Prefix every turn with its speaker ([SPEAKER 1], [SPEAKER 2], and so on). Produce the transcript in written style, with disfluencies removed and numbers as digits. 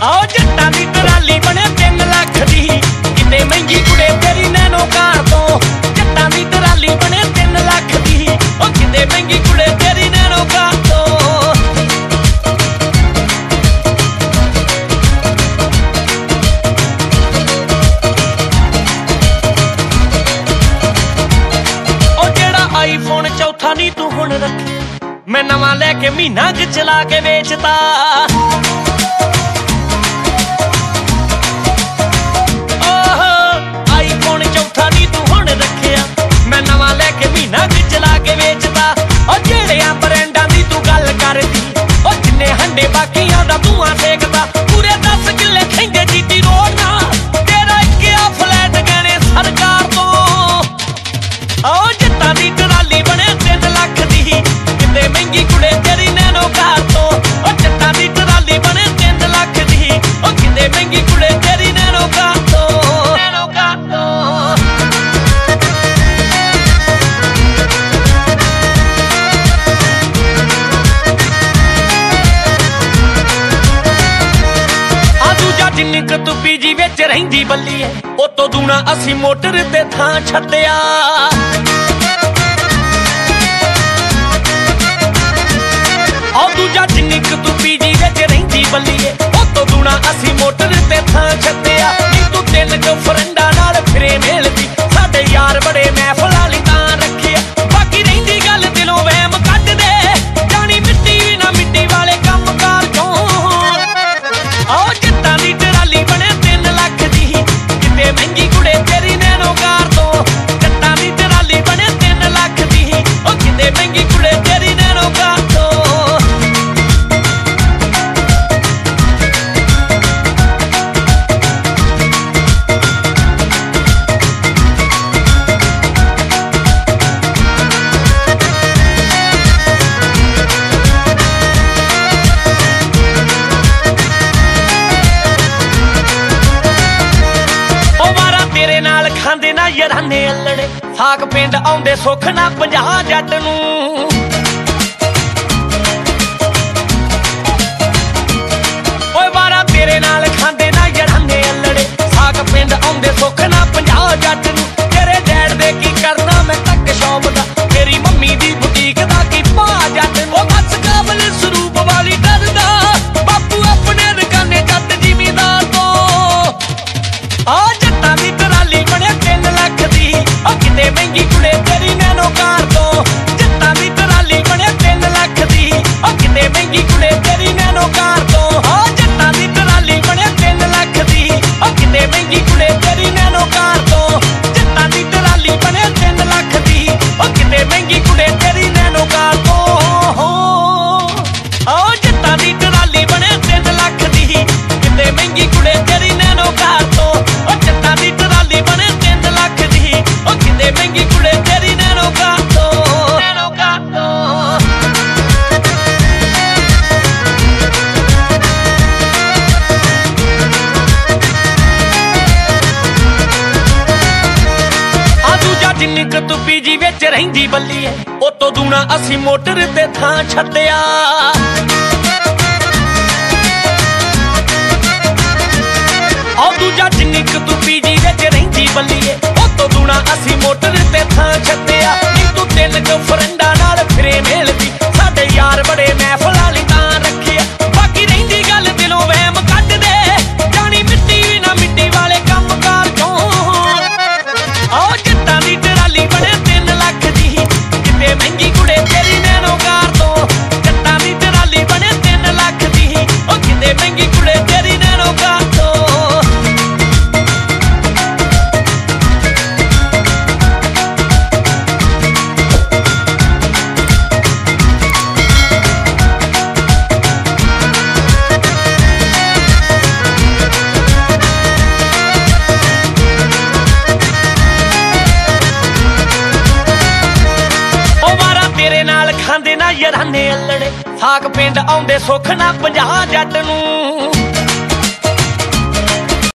[SPEAKER 1] आओ जट्टां दी ट्राली बने 3 लाख दी, किते महंगी कुड़े तेरी नैनो कार तो। जट्टां दी ट्राली बने 3 लाख दी, ओ किते महंगी कुड़े तेरी नैनो कार तो। आईफोन चौथा नी तू हुण रखे, मैं नवां लैके महीना क चला के बेचता। आईफोन चौथा नी तू हुण रखिया, मैं नवां लैके महीना क चला के बेचता। ओ जेड़ियां ब्रांडां दी तू गल करदी, ओ जिन्ने हंडे बाकियां दा धुआं सेकदा। पूरे 10 किले खैंगे जीटी रोड ना, तेरा इक्किया फ्लैट गहने सरकार तो। आओ जट्टां दी ट्राली बने 3 लाख दी, किते महंगी कुड़े तेरी नैनो कार तो। ओ जट्टां दी ट्राली बने 3 लाख दी, ओ किते महंगी कुड़े तेरी नैनो कार तो। नैनो कार तो आ दूजा जिन्नी क तू पीजी विच रहिंदी बल्ली है, ओ तो दूना असी मोटर ते थां छड्डिया। दूजा जिन्नी क तू पीजी विच रहिंदी बल्लीए, ओ तो दूना असी मोटर ते थां छड्डिया। नी तू 3 क फ्रेंडां नाल फिरे मेलदी, साडे यार बड़े महफल वाली तां रखिया। बाकी रहिंदी गल दिलों वहम कढ दे, जानी मिट्टी भी ना मिट्टी वाले कम कार चों। आओ जट्टां दी ट्राली बने 3 लाख दी, किते महंगी कुड़े तेरी नैनो कार तो। जट्टां दी ट्राली बने 3 लाख दी, ओ किते महंगी कुड़े तेरी नैनो कार तो। खांदे ना यराने अल्लड़े, साग पिंड आउंदे सुख ना 50 जट नूं। ओए वारा तेरे नाल खांदे ना यराने अल्लड़े, साग पिंड आउंदे सुख ना 50 जट नूं। तेरे डैड दे की करना मैं तक शॉप दा, तेरी मम्मी दी बुटीक दा की पा जट। ओ बस काबल स्वरूप वाली डरदा, बापू अपने दुकाने जट जिमीदार तो। आ जट्टां दी ट्राली बने 3 लाख दी, ओ किते महंगी कुड़े तेरी नैनो कार तो। जट्टां दी ट्राली बने 3 लाख दी, ओ किते महंगी कुड़े तेरी नैनो कार तो। ओ जट्टां दी ट्राली बने 3 लाख दी, ओ किते महंगी कुड़े तेरी नैनो कार तो। जट्टां दी ट्राली बने 3 लाख दी, ओ किते महंगी कुड़े तेरी नैनो कार तो। ओ जट्टां दी ट्राली बने 3 लाख दी, किते महंगी कुड़े तेरी नैनो कार तो। ओ जट्टां दी ट्राली बने 3 लाख दी, ओ किते महंगी कुड़े तेरी नैनो कार तो। नैनो कार तो आ दूजा जिन्नी क तू पीजी विच रहिंदी बल्ली है, ओ तो दूना असी मोटर ते थां छड्डिया। आओ दूजा जिन्नी क तू पीजी विच रहिंदी बल्लीए, ओ तो दूना असी मोटर ते थां छड्डिया। नी तू 3 क फ्रेंडां नाल फिरे मेलदी, साडे यार बड़े महफल वाली तां रखिया। बाकी रहिंदी गल दिलों वहम कढ दे, जानी मिट्टी भी ना मिट्टी वाले कम कार चों। आओ जट्टां दी ट्राली बने 3 लाख दी, किते महंगी कुड़े तेरी नैनो कार तो। जट्टां दी ट्राली बने 3 लाख दी, ओ किते महंगी कुड़े तेरी नैनो कार तो। खांदे ना यराने अल्लड़े, साग पिंड आउंदे सुख ना 50 जट नूं।